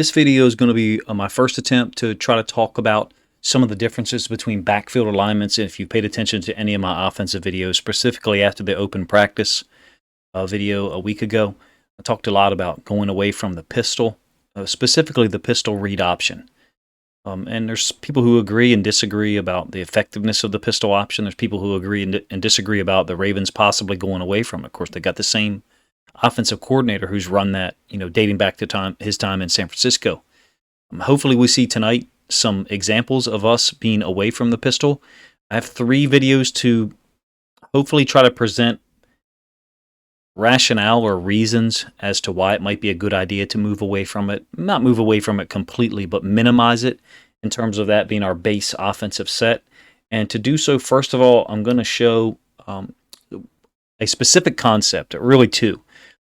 This video is going to be my first attempt to try to talk about some of the differences between backfield alignments. And if you paid attention to any of my offensive videos, specifically after the open practice video a week ago, I talked a lot about going away from the pistol, specifically the pistol read option. And there's people who agree and disagree about the effectiveness of the pistol option. There's people who agree and disagree about the Ravens possibly going away from it. Of course, they got the same offensive coordinator who's run that, dating back to his time in San Francisco. Hopefully we see tonight some examples of us being away from the pistol. I have 3 videos to hopefully try to present rationale or reasons as to why it might be a good idea to move away from it. Not move away from it completely, but minimize it in terms of that being our base offensive set. And to do so, first of all, I'm going to show a specific concept, really 2.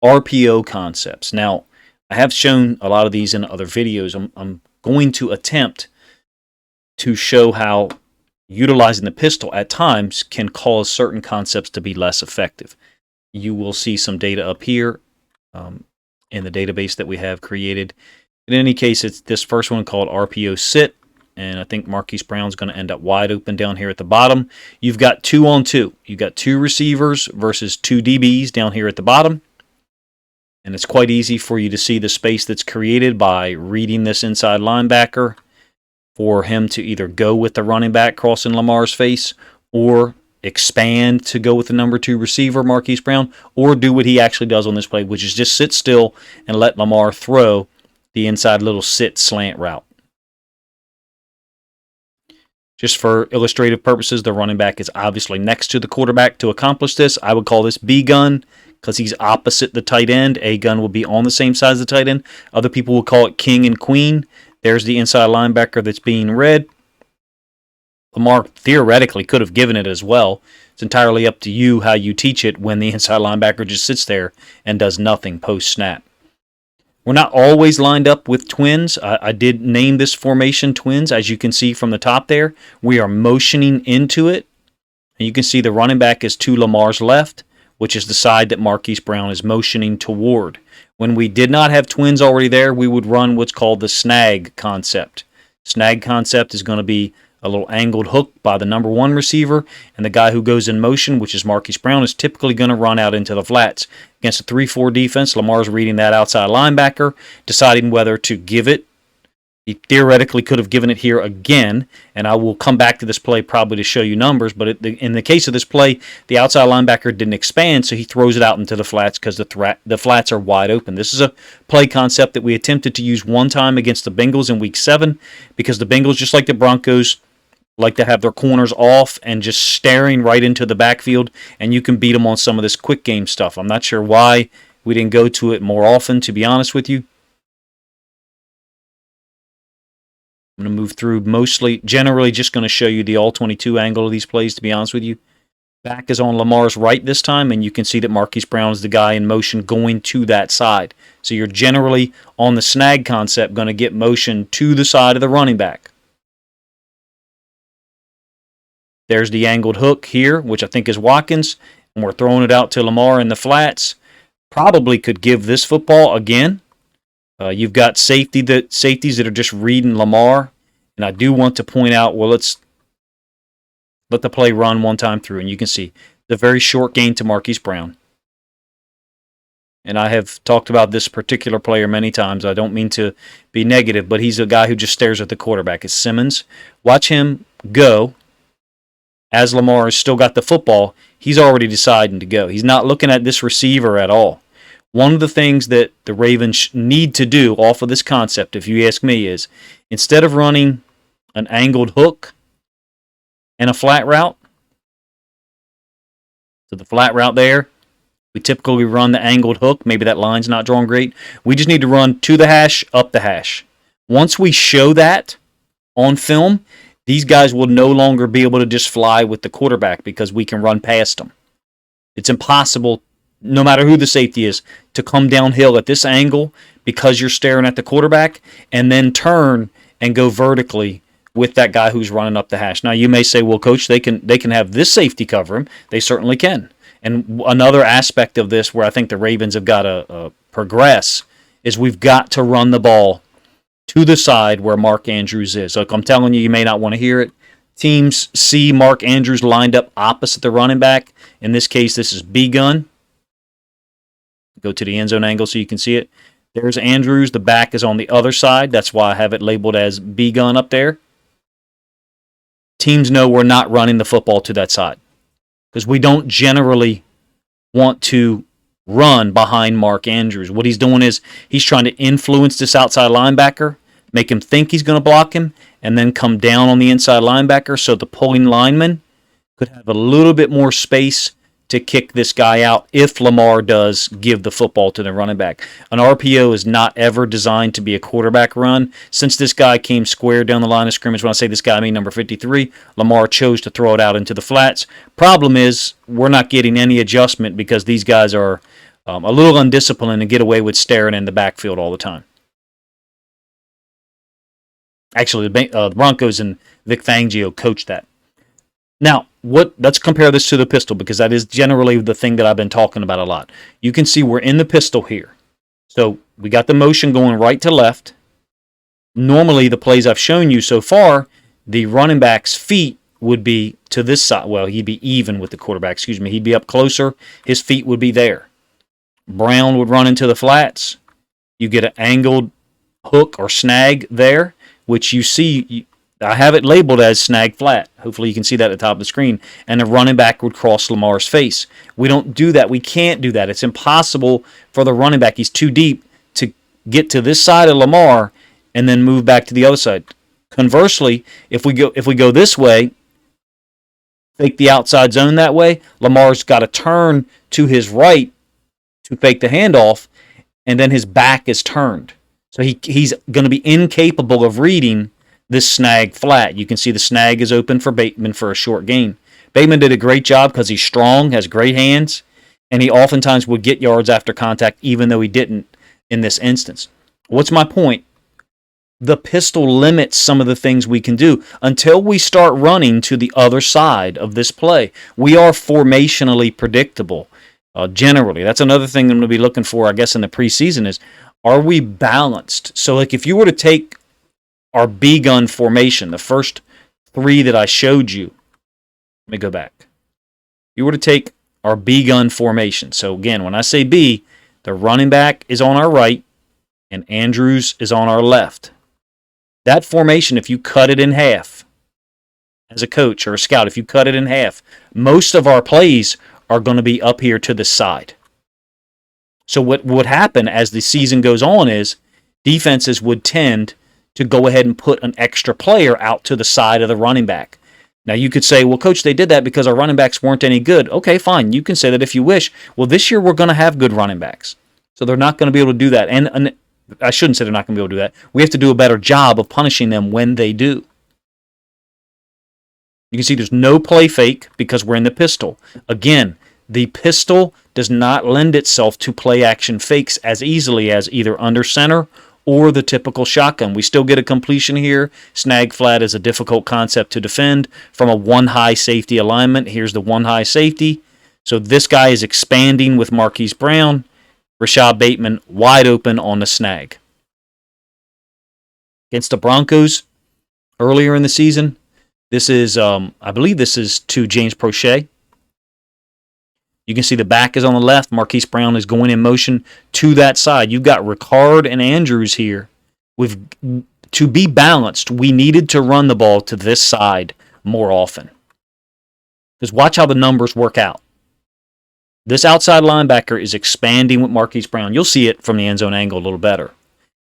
RPO concepts. Now, I have shown a lot of these in other videos. I'm going to attempt to show how utilizing the pistol at times can cause certain concepts to be less effective. You will see some data up here in the database that we have created. In any case, it's this first one called RPO sit, and I think Marquise Brown's going to end up wide open down here at the bottom. You've got 2 on 2. You've got 2 receivers versus 2 DBs down here at the bottom. And it's quite easy for you to see the space that's created by reading this inside linebacker for him to either go with the running back crossing Lamar's face or expand to go with the number 2 receiver, Marquise Brown, or do what he actually does on this play, which is just sit still and let Lamar throw the inside little sit slant route. Just for illustrative purposes, the running back is obviously next to the quarterback to accomplish this. I would call this B gun because he's opposite the tight end. A gun will be on the same side as the tight end. Other people will call it king and queen. There's the inside linebacker that's being read. Lamar theoretically could have given it as well. It's entirely up to you how you teach it when the inside linebacker just sits there and does nothing post-snap. We're not always lined up with twins. I did name this formation twins, as you can see from the top there. We are motioning into it. And you can see the running back is to Lamar's left, which is the side that Marquise Brown is motioning toward. When we did not have twins already there, we would run what's called the snag concept. Snag concept is going to be a little angled hook by the number 1 receiver, and the guy who goes in motion, which is Marquise Brown, is typically going to run out into the flats. Against a 3-4 defense, Lamar's reading that outside linebacker, deciding whether to give it. He theoretically could have given it here again, and I will come back to this play probably to show you numbers, but in the case of this play, the outside linebacker didn't expand, so he throws it out into the flats because the flats are wide open. This is a play concept that we attempted to use one time against the Bengals in Week 7 because the Bengals, just like the Broncos, like to have their corners off and just staring right into the backfield, and you can beat them on some of this quick game stuff. I'm not sure why we didn't go to it more often, to be honest with you. I'm going to move through generally just going to show you the all-22 angle of these plays, to be honest with you. Back is on Lamar's right this time, and you can see that Marquise Brown is the guy in motion going to that side. So you're generally, on the snag concept, going to get motion to the side of the running back. There's the angled hook here, which I think is Watkins, and we're throwing it out to Lamar in the flats. Probably could give this football again. You've got safeties that are just reading Lamar, and I do want to point out, well, let's let the play run one time through, and you can see the very short gain to Marquise Brown. And I have talked about this particular player many times. I don't mean to be negative, but he's a guy who just stares at the quarterback. It's Simmons. Watch him go. As Lamar has still got the football, he's already deciding to go. He's not looking at this receiver at all. One of the things that the Ravens need to do off of this concept, if you ask me, is instead of running an angled hook and a flat route, so the flat route there, we typically run the angled hook. Maybe that line's not drawn great. We just need to run to the hash, up the hash. Once we show that on film, these guys will no longer be able to just fly with the quarterback because we can run past them. It's impossible, no matter who the safety is, to come downhill at this angle because you're staring at the quarterback and then turn and go vertically with that guy who's running up the hash. Now, you may say, well, Coach, they can have this safety cover him. They certainly can. And another aspect of this where I think the Ravens have got to progress is we've got to run the ball to the side where Mark Andrews is. Like I'm telling you, you may not want to hear it. Teams see Mark Andrews lined up opposite the running back. In this case, this is B gun. Go to the end zone angle so you can see it. There's Andrews. The back is on the other side. That's why I have it labeled as B gun up there. Teams know we're not running the football to that side because we don't generally want to run behind Mark Andrews. What he's doing is he's trying to influence this outside linebacker, make him think he's going to block him, and then come down on the inside linebacker so the pulling lineman could have a little bit more space to kick this guy out if Lamar does give the football to the running back. An RPO is not ever designed to be a quarterback run. Since this guy came square down the line of scrimmage, when I say this guy, I mean number 53, Lamar chose to throw it out into the flats. Problem is, we're not getting any adjustment because these guys are a little undisciplined and get away with staring in the backfield all the time. Actually, the Broncos and Vic Fangio coached that. Now, let's compare this to the pistol because that is generally the thing that I've been talking about a lot. You can see we're in the pistol here. So we got the motion going right to left. Normally, the plays I've shown you so far, the running back's feet would be to this side. Well, he'd be even with the quarterback, He'd be up closer. His feet would be there. Brown would run into the flats. You get an angled hook or snag there, which you see, I have it labeled as snag flat. Hopefully you can see that at the top of the screen. And the running back would cross Lamar's face. We don't do that. We can't do that. It's impossible for the running back. He's too deep to get to this side of Lamar and then move back to the other side. Conversely, if we go this way, fake the outside zone that way, Lamar's got to turn to his right to fake the handoff, and then his back is turned. So he's going to be incapable of reading this snag flat. You can see the snag is open for Bateman for a short gain. Bateman did a great job because he's strong, has great hands, and he oftentimes would get yards after contact even though he didn't in this instance. What's my point? The pistol limits some of the things we can do until we start running to the other side of this play. We are formationally predictable. Generally, that's another thing I'm going to be looking for, I guess, in the preseason is, are we balanced? So, like, if you were to take our B gun formation, the first three that I showed you, let me go back. If you were to take our B gun formation, so again, when I say B, the running back is on our right and Andrews is on our left. That formation, if you cut it in half, as a coach or a scout, if you cut it in half, most of our plays are going to be up here to the side. So what would happen as the season goes on is defenses would tend to go ahead and put an extra player out to the side of the running back. Now you could say, well, coach, they did that because our running backs weren't any good. Okay, fine. You can say that if you wish. Well, this year we're going to have good running backs. So they're not going to be able to do that. And I shouldn't say they're not going to be able to do that. We have to do a better job of punishing them when they do. You can see there's no play fake because we're in the pistol. Again, the pistol does not lend itself to play action fakes as easily as either under center or the typical shotgun. We still get a completion here. Snag flat is a difficult concept to defend from a one high safety alignment. Here's the one high safety. So this guy is expanding with Marquise Brown. Rashad Bateman wide open on the snag. Against the Broncos earlier in the season, this is, I believe this is to James Prochet. You can see the back is on the left. Marquise Brown is going in motion to that side. You've got Ricard and Andrews here. To be balanced, we needed to run the ball to this side more often. Because watch how the numbers work out. This outside linebacker is expanding with Marquise Brown. You'll see it from the end zone angle a little better.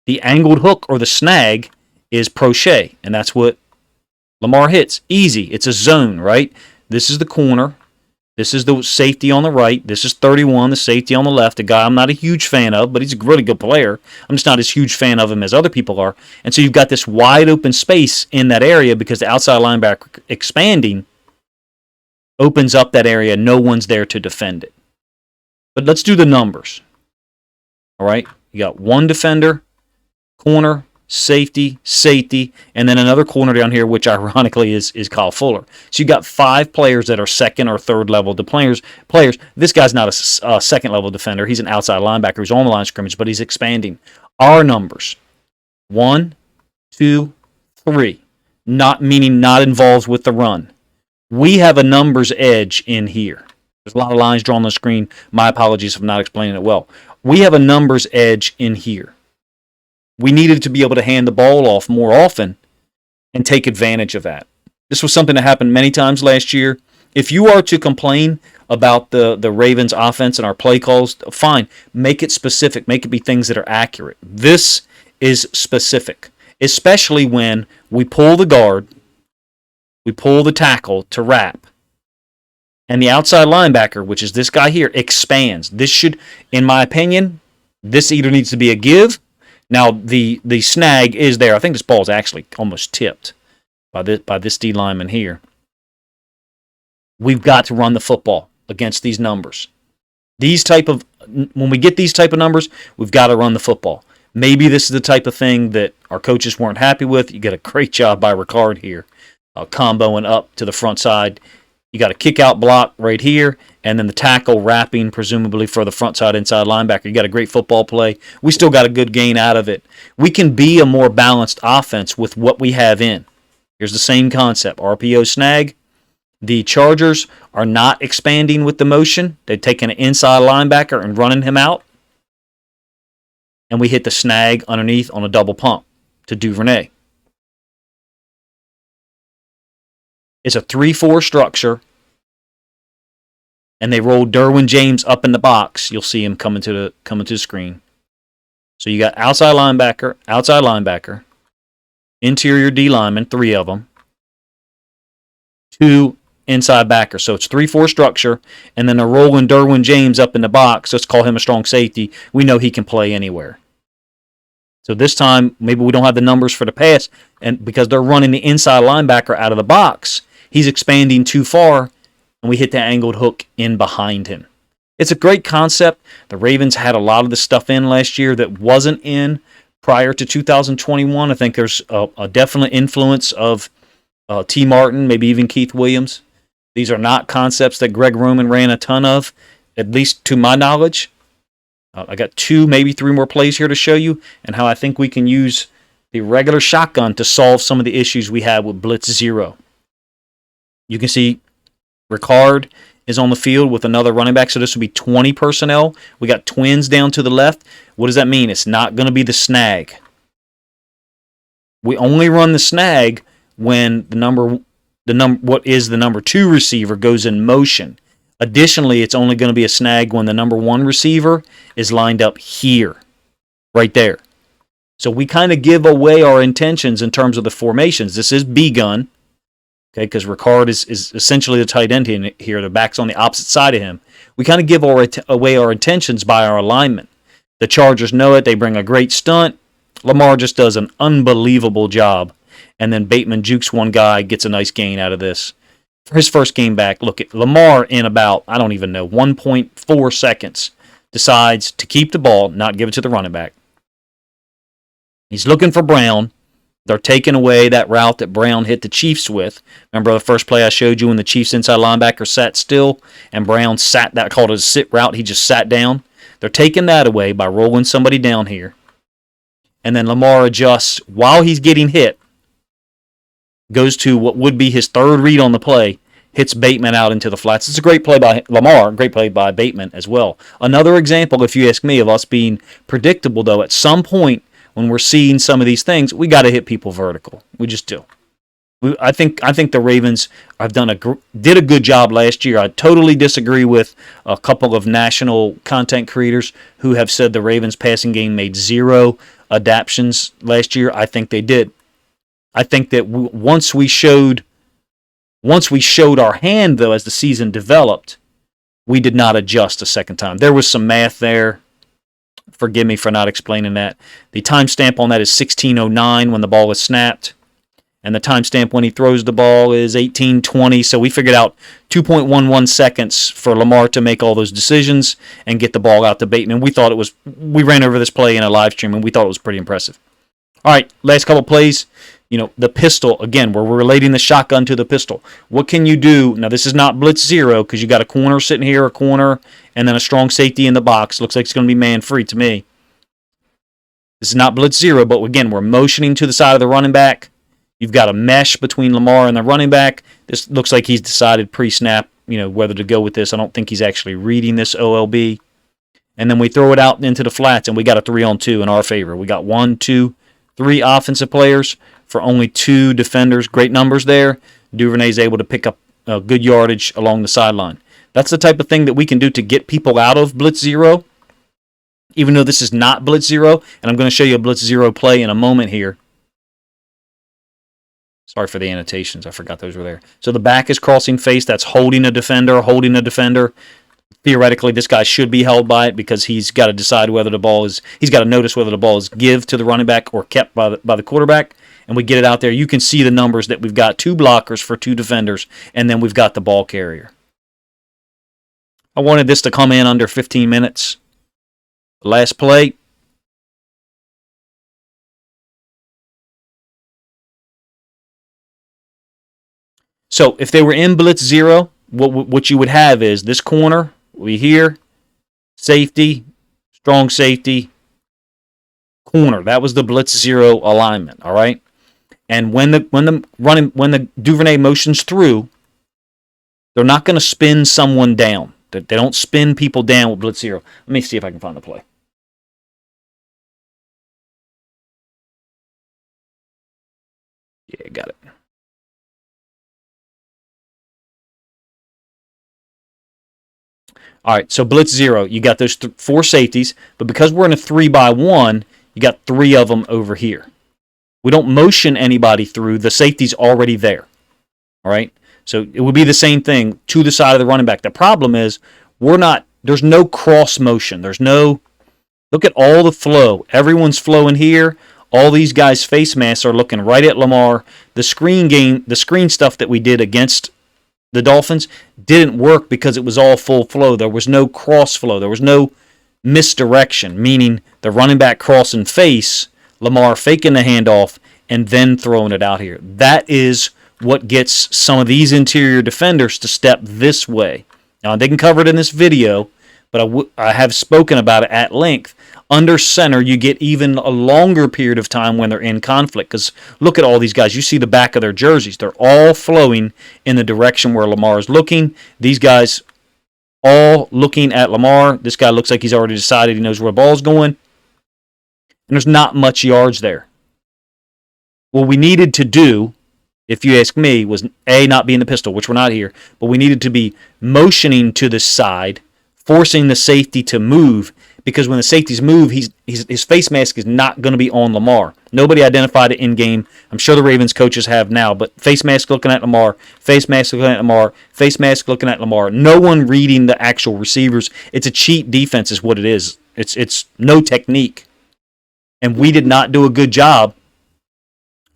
The angled hook or the snag is Prochet, and that's what Lamar hits. Easy. It's a zone, right? This is the corner. This is the safety on the right. This is 31, the safety on the left, a guy I'm not a huge fan of, but he's a really good player. I'm just not as huge fan of him as other people are. And so you've got this wide open space in that area because the outside linebacker expanding opens up that area. No one's there to defend it. But let's do the numbers. All right? You got one defender, corner, safety, and then another corner down here, which ironically is Kyle Fuller. So you got 5 players that are second or third level players. This guy's not a second level defender. He's an outside linebacker who's on the line of scrimmage, but he's expanding. Our numbers: 1, 2, 3. Not meaning not involved with the run. We have a numbers edge in here. There's a lot of lines drawn on the screen. My apologies for not explaining it well. We have a numbers edge in here. We needed to be able to hand the ball off more often and take advantage of that. This was something that happened many times last year. If you are to complain about the Ravens offense and our play calls, fine. Make it specific. Make it be things that are accurate. This is specific, especially when we pull the guard, we pull the tackle to wrap, and the outside linebacker, which is this guy here, expands. This should, in my opinion, this either needs to be a give. Now, the snag is there. I think this ball is actually almost tipped by this D lineman here. We've got to run the football against these numbers. When we get these type of numbers, we've got to run the football. Maybe this is the type of thing that our coaches weren't happy with. You get a great job by Ricard here, comboing up to the front side. You got a kick-out block right here, and then the tackle wrapping, presumably for the front side inside linebacker. You got a great football play. We still got a good gain out of it. We can be a more balanced offense with what we have in. Here's the same concept. RPO snag. The Chargers are not expanding with the motion. They're taking an inside linebacker and running him out. And we hit the snag underneath on a double pump to Duvernay. It's a 3-4 structure. And they roll Derwin James up in the box. You'll see him coming to the screen. So you got outside linebacker, interior D lineman, 3 of them, 2 inside backer. So it's 3-4 structure, and then they're rolling Derwin James up in the box. Let's call him a strong safety. We know he can play anywhere. So this time, maybe we don't have the numbers for the pass, and because they're running the inside linebacker out of the box, he's expanding too far, and we hit the angled hook in behind him. It's a great concept. The Ravens had a lot of the stuff in last year that wasn't in prior to 2021. I think there's a definite influence of T. Martin, maybe even Keith Williams. These are not concepts that Greg Roman ran a ton of, at least to my knowledge. I got 2, maybe 3 more plays here to show you, and how I think we can use the regular shotgun to solve some of the issues we had with Blitz 0. You can see Ricard is on the field with another running back, so this will be 20 personnel. We got twins down to the left. What does that mean? It's not going to be the snag. We only run the snag when what is the number 2 receiver goes in motion. Additionally, it's only going to be a snag when the number 1 receiver is lined up here, right there. So we kind of give away our intentions in terms of the formations. This is B-gun, okay, because Ricard is essentially the tight end here. The back's on the opposite side of him. We kind of give away our intentions by our alignment. The Chargers know it. They bring a great stunt. Lamar just does an unbelievable job. And then Bateman jukes one guy, gets a nice gain out of this. For his first game back, look at Lamar in about, 1.4 seconds, decides to keep the ball, not give it to the running back. He's looking for Brown. They're taking away that route that Brown hit the Chiefs with. Remember the first play I showed you when the Chiefs inside linebacker sat still and Brown sat, that called a sit route, he just sat down. They're taking that away by rolling somebody down here. And then Lamar adjusts while he's getting hit, goes to what would be his third read on the play, hits Bateman out into the flats. It's a great play by Lamar, great play by Bateman as well. Another example, if you ask me, of us being predictable, though. At some point, when we're seeing some of these things, we got to hit people vertical. We just do. I think the Ravens did a good job last year. I totally disagree with a couple of national content creators who have said the Ravens passing game made 0 adaptations last year. I think they did. I think that once we showed our hand, though, as the season developed, we did not adjust a second time. There was some math there. Forgive me for not explaining that. The timestamp on that is 16:09 when the ball was snapped. And the timestamp when he throws the ball is 18:20. So we figured out 2.11 seconds for Lamar to make all those decisions and get the ball out to Bateman. We ran over this play in a live stream, and we thought it was pretty impressive. All right, last couple plays. The pistol, again, where we're relating the shotgun to the pistol. What can you do? Now, this is not blitz 0 because you got a corner sitting here, a corner, and then a strong safety in the box. Looks like it's going to be man-free to me. This is not blitz zero, but again, we're motioning to the side of the running back. You've got a mesh between Lamar and the running back. This looks like he's decided pre-snap, whether to go with this. I don't think he's actually reading this OLB. And then we throw it out into the flats, and we got a 3-on-2 in our favor. We got 1, 2, 3 offensive players for only 2 defenders. Great numbers there. Duvernay's able to pick up good yardage along the sideline. That's the type of thing that we can do to get people out of blitz zero, even though this is not blitz zero. And I'm going to show you a blitz zero play in a moment here. Sorry for the annotations. I forgot those were there. So the back is crossing face. That's holding a defender. Theoretically, this guy should be held by it because he's got to decide whether the ball is, he's got to notice whether the ball is give to the running back or kept by the quarterback. And we get it out there. You can see the numbers that we've got 2 blockers for 2 defenders, and then we've got the ball carrier. I wanted this to come in under 15 minutes. Last play. So if they were in blitz zero, what you would have is this corner, we here, safety, strong safety, corner. That was the blitz zero alignment, all right? And when the Duvernay motions through, they're not going to spin someone down. They don't spin people down with blitz zero. Let me see if I can find the play. Yeah, got it. All right, so blitz zero, you got those 4 safeties, but because we're in a 3-by-1, you got 3 of them over here. We don't motion anybody through. The safety's already there. All right, so it would be the same thing to the side of the running back. The problem is there's no cross motion. Look at all the flow. Everyone's flowing here. All these guys' face masks are looking right at Lamar. The screen stuff that we did against the Dolphins didn't work because it was all full flow. There was no cross flow. There was no misdirection, meaning the running back crossing face, Lamar faking the handoff, and then throwing it out here. That is what gets some of these interior defenders to step this way. Now, they can cover it in this video, but I have spoken about it at length. Under center, you get even a longer period of time when they're in conflict. Because look at all these guys. You see the back of their jerseys. They're all flowing in the direction where Lamar is looking. These guys all looking at Lamar. This guy looks like he's already decided he knows where the ball's going. And there's not much yards there. What we needed to do, if you ask me, was A, not be in the pistol, which we're not here, but we needed to be motioning to the side, forcing the safety to move, because when the safeties move, his face mask is not going to be on Lamar. Nobody identified it in-game. I'm sure the Ravens coaches have now, but face mask looking at Lamar, face mask looking at Lamar, face mask looking at Lamar. No one reading the actual receivers. It's a cheat defense is what it is. It's no technique. And we did not do a good job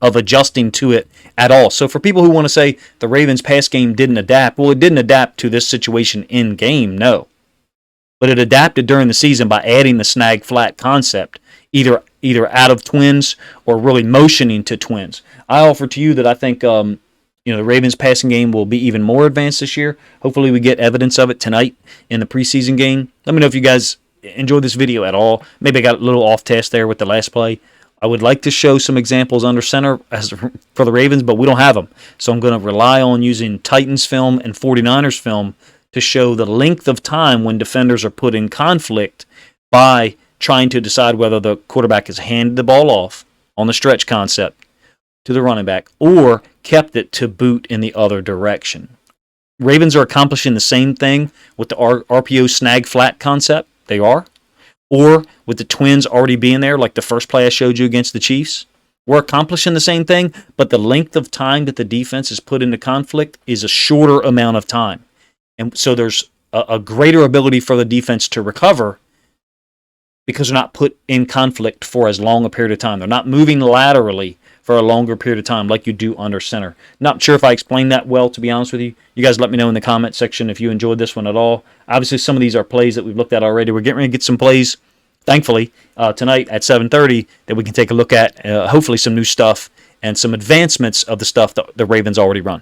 of adjusting to it at all. So for people who want to say the Ravens pass game didn't adapt, well, it didn't adapt to this situation in-game, no. But it adapted during the season by adding the snag flat concept, either out of twins or really motioning to twins. I offer to you that I think the Ravens passing game will be even more advanced this year. Hopefully we get evidence of it tonight in the preseason game. Let me know if you guys enjoyed this video at all. Maybe I got a little off task there with the last play. I would like to show some examples under center for the Ravens, but we don't have them. So I'm going to rely on using Titans film and 49ers film to show the length of time when defenders are put in conflict by trying to decide whether the quarterback has handed the ball off on the stretch concept to the running back or kept it to boot in the other direction. Ravens are accomplishing the same thing with the RPO snag flat concept. They are. Or with the twins already being there, like the first play I showed you against the Chiefs. We're accomplishing the same thing, but the length of time that the defense is put into conflict is a shorter amount of time. And so there's a greater ability for the defense to recover because they're not put in conflict for as long a period of time. They're not moving laterally for a longer period of time like you do under center. Not sure if I explained that well, to be honest with you. You guys let me know in the comment section if you enjoyed this one at all. Obviously, some of these are plays that we've looked at already. We're getting ready to get some plays, thankfully, tonight at 7:30 that we can take a look at. Hopefully some new stuff and some advancements of the stuff that the Ravens already run.